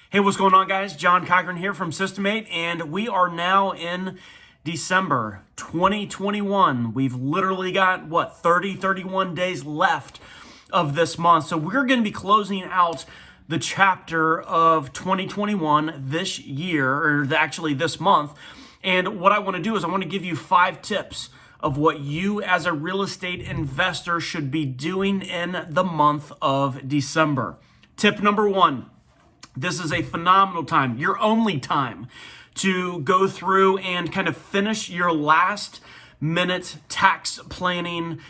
Hey, what's going on, guys? John Cochran here from Systemate, and we are now in December 2021. We've literally got, 31 days left of this month. So we're going to be closing out the chapter of 2021 this year, or actually this month. And what I want to do is I want to give you 5 tips of what you as a real estate investor should be doing in the month of December. Tip number 1. This is a phenomenal time, your only time, to go through and kind of finish your last minute tax planning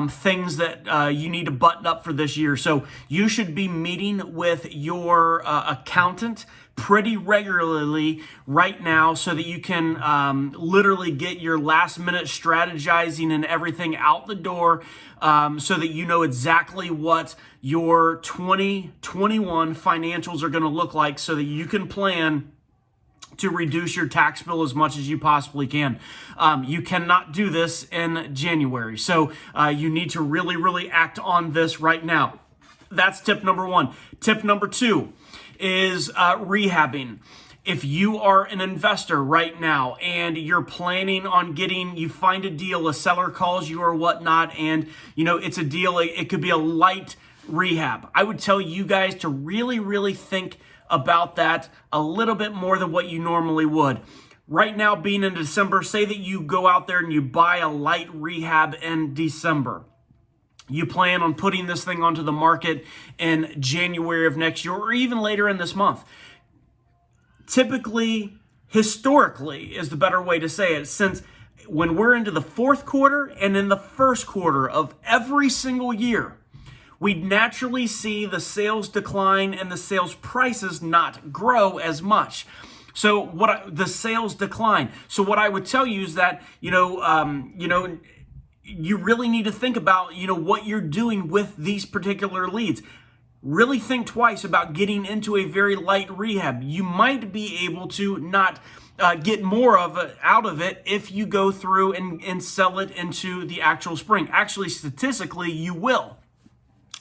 things that you need to button up for this year. So you should be meeting with your accountant pretty regularly right now so that you can literally get your last minute strategizing and everything out the door so that you know exactly what your 2021 financials are going to look like so that you can plan to reduce your tax bill as much as you possibly can. You cannot do this in January. So you need to really act on this right now. That's tip number 1. Tip number 2 is rehabbing. If you are an investor right now and you're planning on you find a deal, a seller calls you or whatnot, and it's a deal, it could be a light rehab. I would tell you guys to really think about that a little bit more than what you normally would. Right now, being in December, say that you go out there and you buy a light rehab in December. You plan on putting this thing onto the market in January of next year or even later in this month. Typically, historically is the better way to say it, since when we're into the fourth quarter and in the first quarter of every single year, we naturally see the sales decline and the sales prices not grow as much. So the sales decline. So what I would tell you is that, you really need to think about, what you're doing with these particular leads. Really think twice about getting into a very light rehab. You might be able to not get more out of it if you go through and sell it into the actual spring. Actually, statistically, you will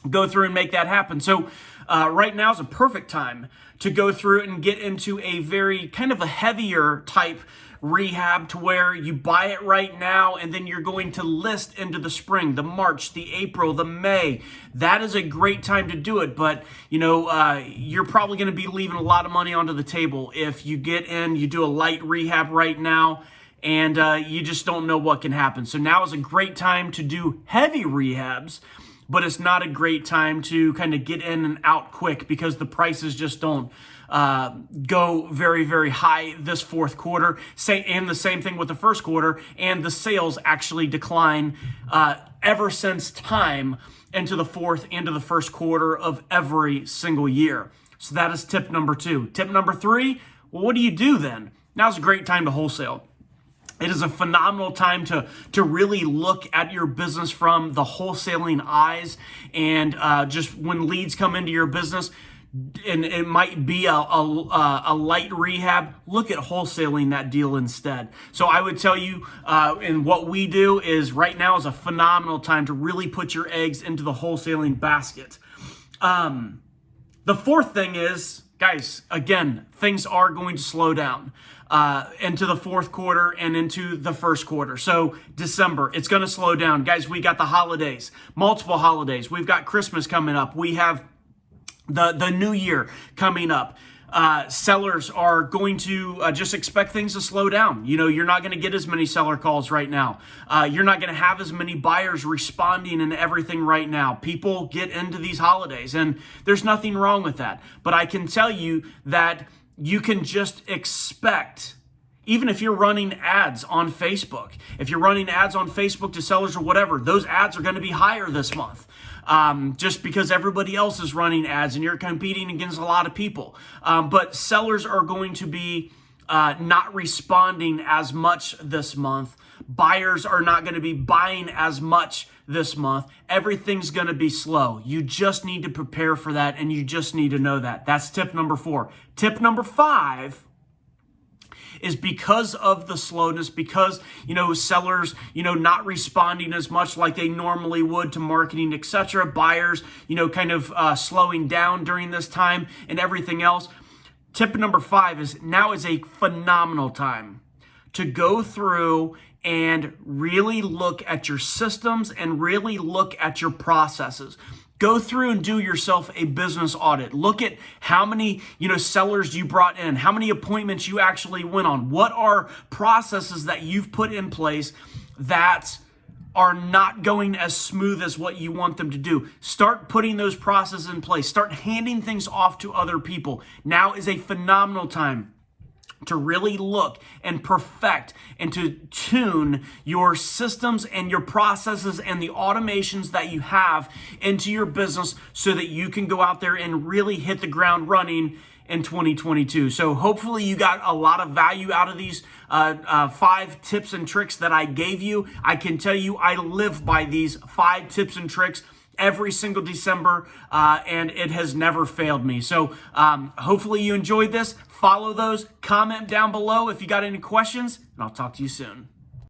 go through and make that happen. So right now is a perfect time to go through and get into a very kind of a heavier type rehab to where you buy it right now and then you're going to list into the spring, the March, the April, the May. That is a great time to do it, but you're probably going to be leaving a lot of money onto the table if you get in, you do a light rehab right now, and you just don't know what can happen. So now is a great time to do heavy rehabs, but it's not a great time to kind of get in and out quick because the prices just don't go very high this fourth quarter. And the same thing with the first quarter, and the sales actually decline ever since time into the fourth and to the first quarter of every single year. So that is tip number 2. Tip number 3, well, what do you do then? Now's a great time to wholesale. It is a phenomenal time to really look at your business from the wholesaling eyes, and just when leads come into your business, and it might be a light rehab, look at wholesaling that deal instead. So I would tell you, and what we do is right now is a phenomenal time to really put your eggs into the wholesaling basket. The fourth thing is, guys, again, things are going to slow down into the fourth quarter and into the first quarter. So December, it's going to slow down. Guys, we got the holidays, multiple holidays. We've got Christmas coming up. We have the new year coming up. Sellers are going to just expect things to slow down. You're not going to get as many seller calls right now. You're not going to have as many buyers responding and everything right now. People get into these holidays, and there's nothing wrong with that. But I can tell you that you can just expect, even if you're running ads on Facebook, if you're running ads on Facebook to sellers or whatever, those ads are going to be higher this month. Just because everybody else is running ads and you're competing against a lot of people. But sellers are going to be not responding as much this month. Buyers are not going to be buying as much this month. Everything's going to be slow. You just need to prepare for that, and you just need to know that. That's tip number 4. Tip number 5 is because of the slowness, because, sellers, not responding as much like they normally would to marketing, etc. Buyers, kind of slowing down during this time and everything else. Tip number 5 is now is a phenomenal time to go through and really look at your systems and really look at your processes. Go through and do yourself a business audit. Look at how many, sellers you brought in, how many appointments you actually went on. What are processes that you've put in place that are not going as smooth as what you want them to do? Start putting those processes in place. Start handing things off to other people. Now is a phenomenal time to really look and perfect and to tune your systems and your processes and the automations that you have into your business so that you can go out there and really hit the ground running in 2022. So hopefully you got a lot of value out of these 5 tips and tricks that I gave you. I can tell you I live by these 5 tips and tricks every single December, and it has never failed me. So hopefully you enjoyed this. Follow those, comment down below if you got any questions, and I'll talk to you soon.